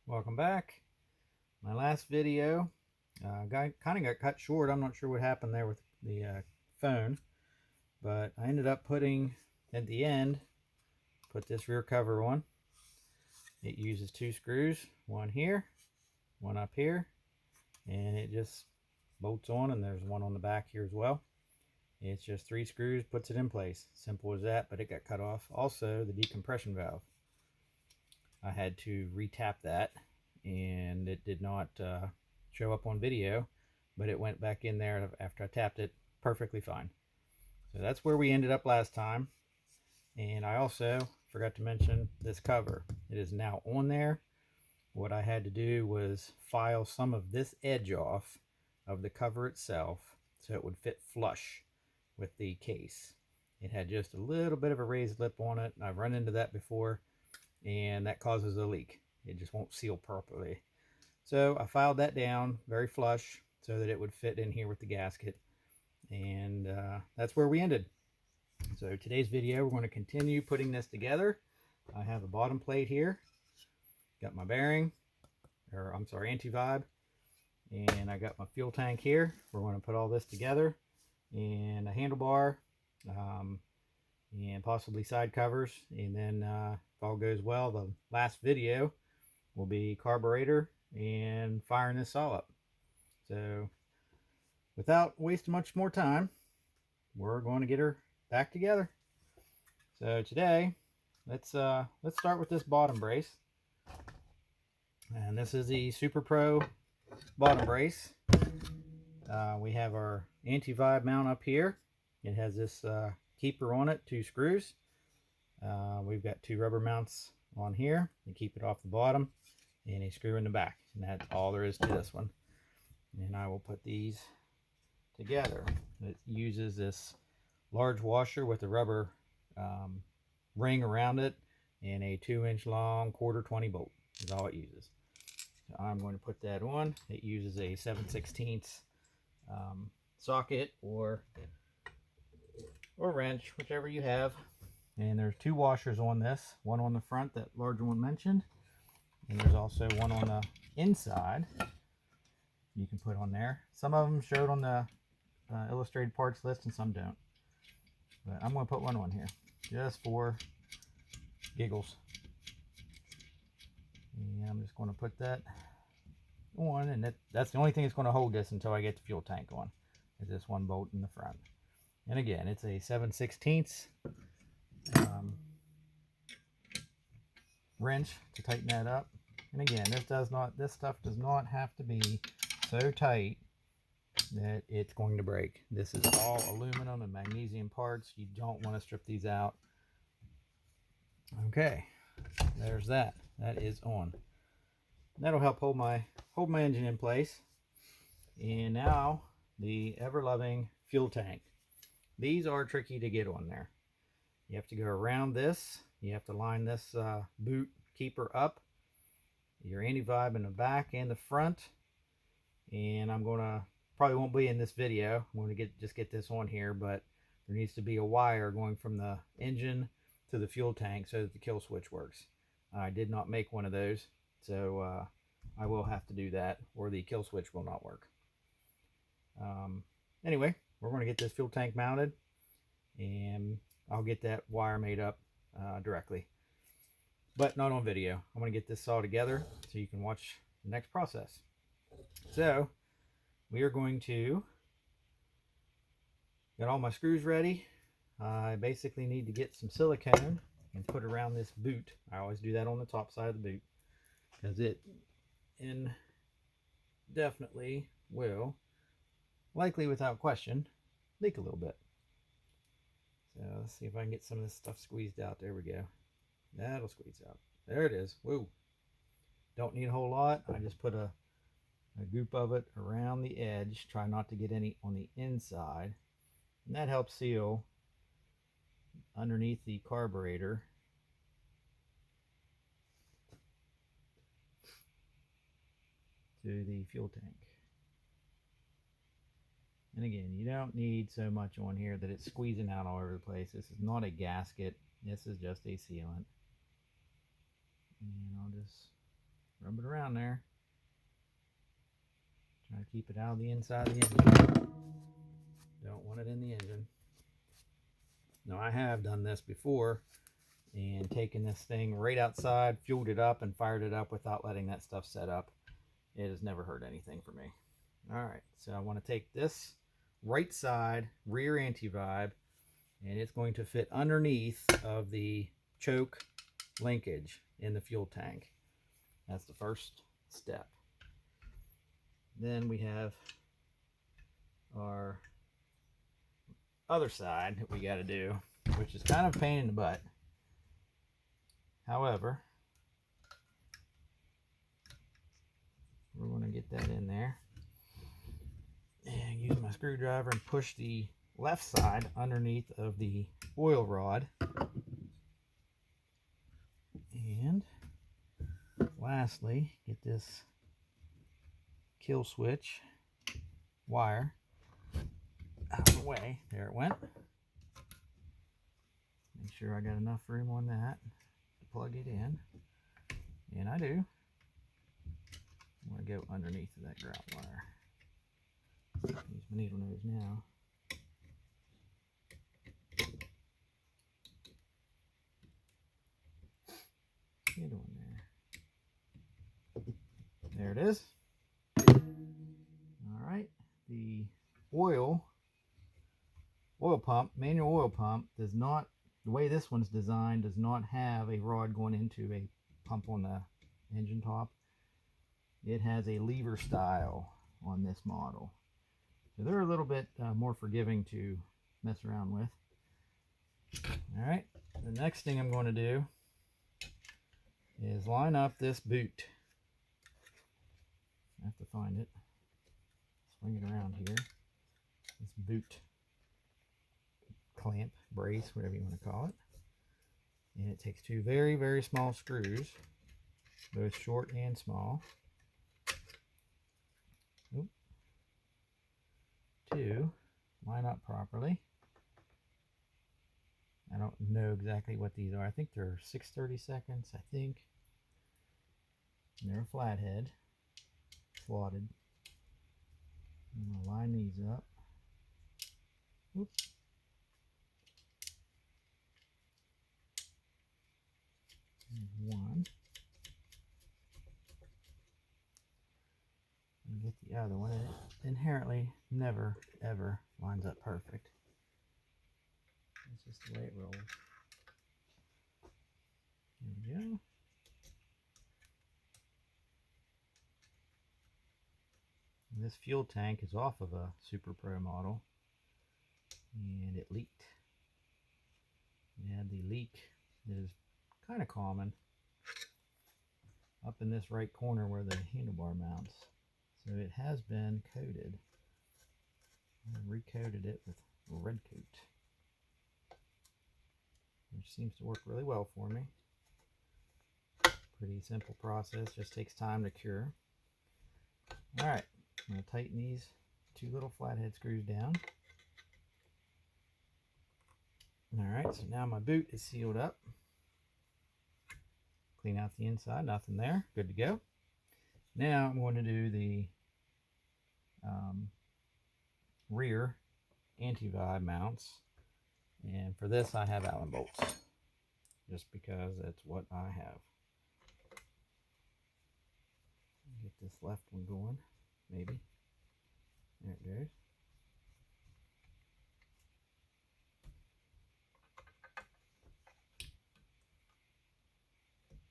Welcome back. My last video kind of got cut short. I'm not sure what happened there with the phone, but I ended up putting at the end, put this rear cover on. It uses 2 screws, one here, one up here, and it just bolts on, and there's one on the back here as well. It's just 3 screws, puts it in place. Simple as that, but it got cut off. Also, the decompression valve, I had to retap that, and it did not show up on video, but it went back in there after I tapped it perfectly fine. So that's where we ended up last time. And I also forgot to mention this cover. It is now on there. What I had to do was file some of this edge off of the cover itself so it would fit flush with the case. It had just a little bit of a raised lip on it. I've run into that before, and that causes a leak. It just won't seal properly. So I filed that down very flush so that it would fit in here with the gasket, and that's where we ended. So today's video, we're going to continue putting this together. I have a bottom plate here, got my bearing, or I'm sorry, anti-vibe, and I got my fuel tank here. We're going to put all this together, and a handlebar, and possibly side covers, and then if all goes well, the last video will be carburetor and firing this all up. So without wasting much more time, we're going to get her back together. So today, let's start with this bottom brace, and this is the Super Pro bottom brace. We have our anti-vibe mount up here. It has this keeper on it, 2 screws. We've got 2 rubber mounts on here to keep it off the bottom, and a screw in the back, and that's all there is to this one. And I will put these together. It uses this large washer with a rubber ring around it, and a 2-inch long 1/4 20 bolt is all it uses. So I'm going to put that on. It uses a 7/16 socket or wrench, whichever you have. And there's 2 washers on this, one on the front, that larger one mentioned, and there's also one on the inside you can put on there. Some of them showed on the illustrated parts list and some don't, but I'm going to put one on here just for giggles. And I'm just going to put that on, and that's the only thing that's going to hold this until I get the fuel tank on, is this one bolt in the front. And again, it's a 7/16 wrench to tighten that up. And again, this stuff does not have to be so tight that it's going to break. This is all aluminum and magnesium parts. You don't want to strip these out. Okay, there's that. That is on. That'll help hold my engine in place. And now the ever-loving fuel tank. These are tricky to get on there. You have to go around this. You have to line this boot keeper up. Your anti-vibe in the back and the front. And I'm gonna, probably won't be in this video. I'm gonna just get this on here, but there needs to be a wire going from the engine to the fuel tank so that the kill switch works. I did not make one of those, so I will have to do that, or the kill switch will not work. Anyway, we're going to get this fuel tank mounted, and I'll get that wire made up directly, but not on video. I'm going to get this all together so you can watch the next process. So we are going to get all my screws ready. I basically need to get some silicone and put around this boot. I always do that on the top side of the boot, because it definitely will, likely without question, leak a little bit. So let's see if I can get some of this stuff squeezed out. There we go. That'll squeeze out. There it is. Woo. Don't need a whole lot. I just put a goop of it around the edge. Try not to get any on the inside. And that helps seal underneath the carburetor. To the fuel tank. And again, you don't need so much on here that it's squeezing out all over the place. This is not a gasket. This is just a sealant. And I'll just Rub it around there. Try to keep it out of the inside of the engine. Don't want it in the engine. Now I have done this before and taken this thing right outside, fueled it up and fired it up without letting that stuff set up. It has never hurt anything for me. All right, so I want to take this right side rear anti-vibe, and it's going to fit underneath of the choke linkage in the fuel tank. That's the first step. Then we have our other side that we got to do, which is kind of a pain in the butt. However, we're going to get that in there and use my screwdriver and push the left side underneath of the oil rod. And lastly, get this kill switch wire out of the way. There it went. Make sure I got enough room on that to plug it in. And I do. I'm going to go underneath of that ground wire. Use my needle nose now. Get on there. There it is. All right. The oil pump, manual oil pump, does not, the way this one's designed, does not have a rod going into a pump on the engine top. It has a lever style on this model. So they're a little bit more forgiving to mess around with. All right, the next thing I'm going to do is line up this boot. I have to find it. Swing it around here. This boot clamp, brace, whatever you want to call it. And it takes two very, very small screws, both short and small. To line up properly. I don't know exactly what these are. I think they're 6/32, I think. And they're a flathead, slotted. I'm going to line these up. Oops. There's one. And get the other one. It inherently never ever lines up perfect. It's just the way it rolls. There we go. And this fuel tank is off of a Super Pro model, and it leaked. We had the leak that is kind of common up in this right corner where the handlebar mounts. So it has been coated. I recoated it with red coat, which seems to work really well for me. Pretty simple process, just takes time to cure. Alright, I'm going to tighten these two little flathead screws down. Alright, so now my boot is sealed up. Clean out the inside, nothing there, good to go. Now I'm going to do the rear anti-vibe mounts, and for this I have Allen bolts, just because that's what I have. Get this left one going, maybe. There it goes.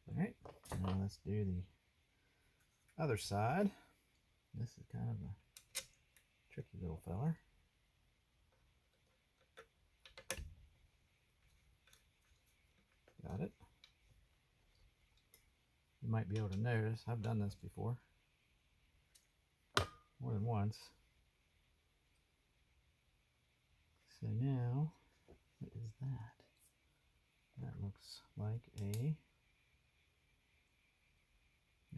Alright, now let's do the other side. This is kind of a tricky little feller. Got it. You might be able to notice, I've done this before. More than once. So now, what is that? That looks like a...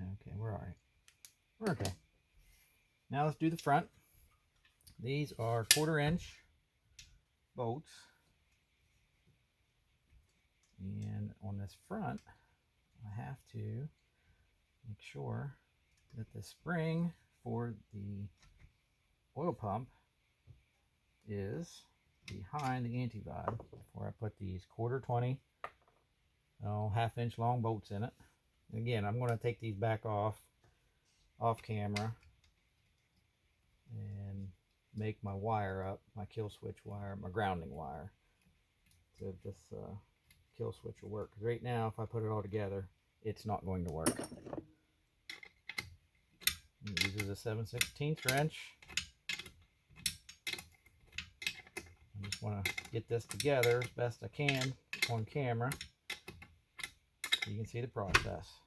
Okay, we're alright. We're okay. Now let's do the front. These are 1/4 inch bolts. And on this front, I have to make sure that the spring for the oil pump is behind the anti-vibe before I put these 1/4 20 1/2 inch long bolts in it. Again, I'm going to take these back off camera and make my wire up, my kill switch wire, my grounding wire, so this kill switch will work. Right now, if I put it all together, it's not going to work. It uses a 7/16 wrench. I just want to get this together as best I can on camera so you can see the process.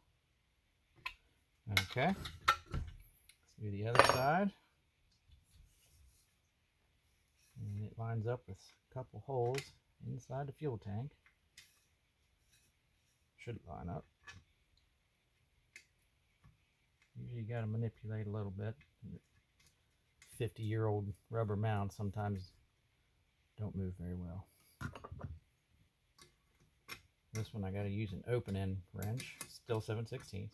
Okay, let's do the other side. And it lines up with a couple holes inside the fuel tank. Should line up. Usually you got to manipulate a little bit. 50-year-old rubber mounts sometimes don't move very well. This one I got to use an open end wrench, still 7/16.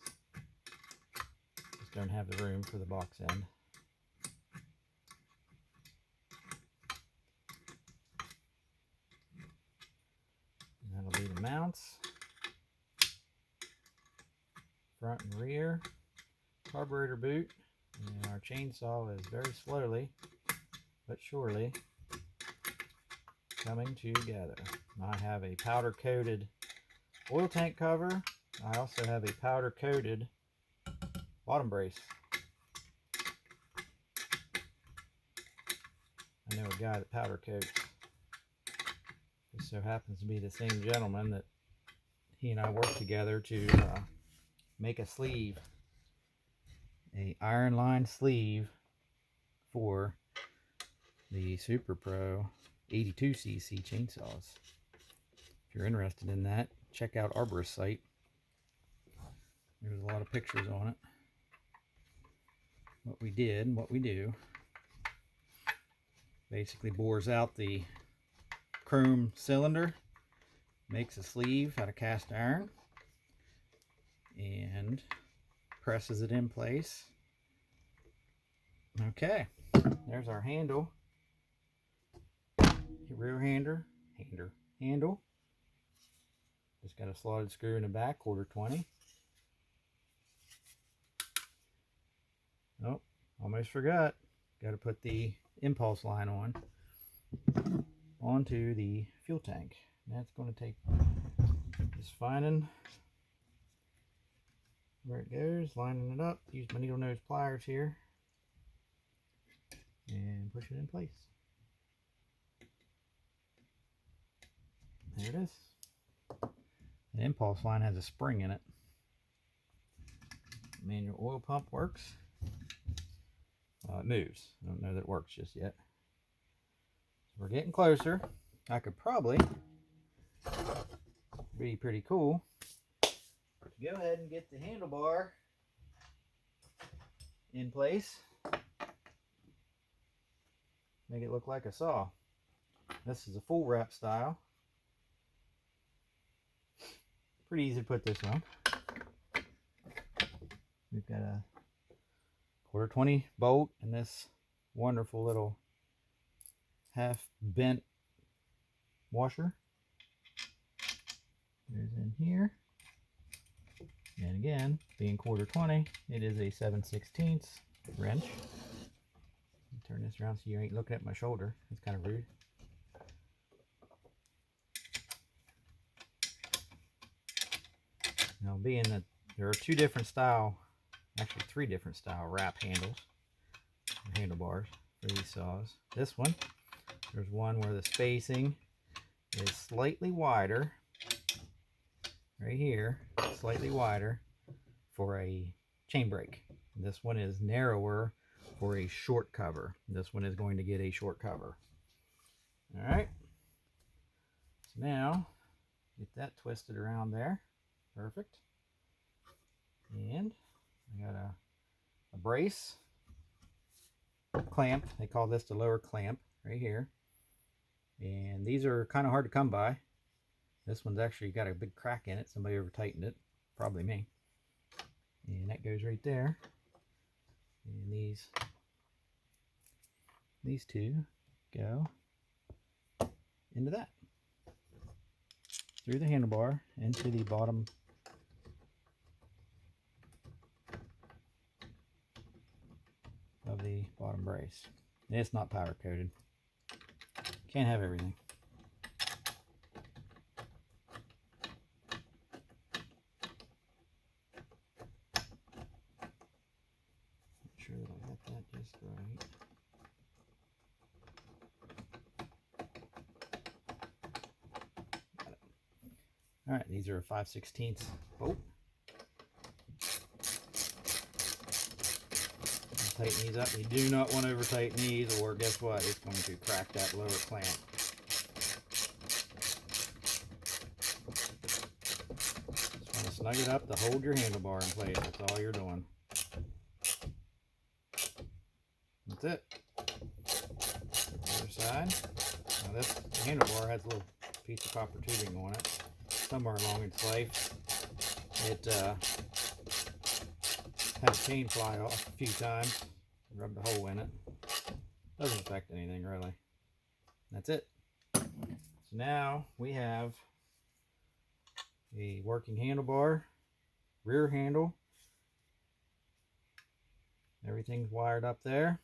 Just don't have the room for the box end. And that'll be the mounts, front and rear, carburetor boot, and our chainsaw is very slowly but surely coming together. I have a powder coated oil tank cover. I also have a powder coated bottom brace. I know a guy that powder coats. This so happens to be the same gentleman that he and I worked together to make a sleeve, a iron line sleeve for the Super Pro 82cc chainsaws. If you're interested in that, check out Arborist's site. There's a lot of pictures on it. What we did, what we do, basically bores out the chrome cylinder, makes a sleeve out of cast iron, and presses it in place. Okay, there's our handle. Rear handle. Just got a slotted screw in the back, 1/4 20. Oh, almost forgot. Got to put the impulse line onto the fuel tank. That's going to take just finding where it goes, lining it up. Use my needle nose pliers here and push it in place. There it is. The impulse line has a spring in it. Manual oil pump works. It moves. I don't know that it works just yet. So we're getting closer. I could probably be pretty cool. Go ahead and get the handlebar in place. Make it look like a saw. This is a full wrap style. Pretty easy to put this on. We've got a 1/4 20 bolt and this wonderful little half bent washer goes in here. And again, being 1/4 20, it is a 7/16 wrench. Turn this around so you ain't looking at my shoulder. It's kind of rude. Now, being that there are 2 different style, actually 3 different style wrap handlebars for these saws. This one, there's one where the spacing is slightly wider, right here, slightly wider for a chain brake. This one is narrower for a short cover. This one is going to get a short cover. All right. So now, get that twisted around there. Perfect. And I got a brace clamp. They call this the lower clamp right here. And these are kind of hard to come by. This one's actually got a big crack in it. Somebody over tightened it. Probably me. And that that goes right there. And these two go into that. Through the handlebar into the bottom of the bottom brace. It's not powder coated. Can't have everything. Make sure that I got that just right. Got it. All right, these are a 5/16 bolt. Tighten these up. You do not want to over tighten these, or guess what? It's going to crack that lower clamp. Just want to snug it up to hold your handlebar in place. That's all you're doing. That's it. Other side. Now this handlebar has a little piece of copper tubing on it. Somewhere along its life, it had a chain fly off a few times. Rubbed a hole in it. Doesn't affect anything really. That's it. So now we have a working handlebar, rear handle. Everything's wired up there.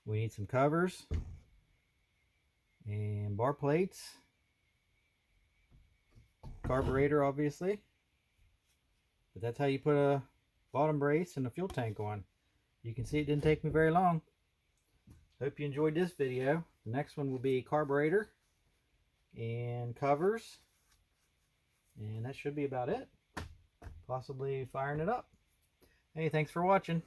We need some covers and bar plates. Carburetor, obviously. But that's how you put a bottom brace and a fuel tank on. You can see it didn't take me very long. Hope you enjoyed this video. The next one will be carburetor and covers. And that should be about it. Possibly firing it up. Hey, thanks for watching.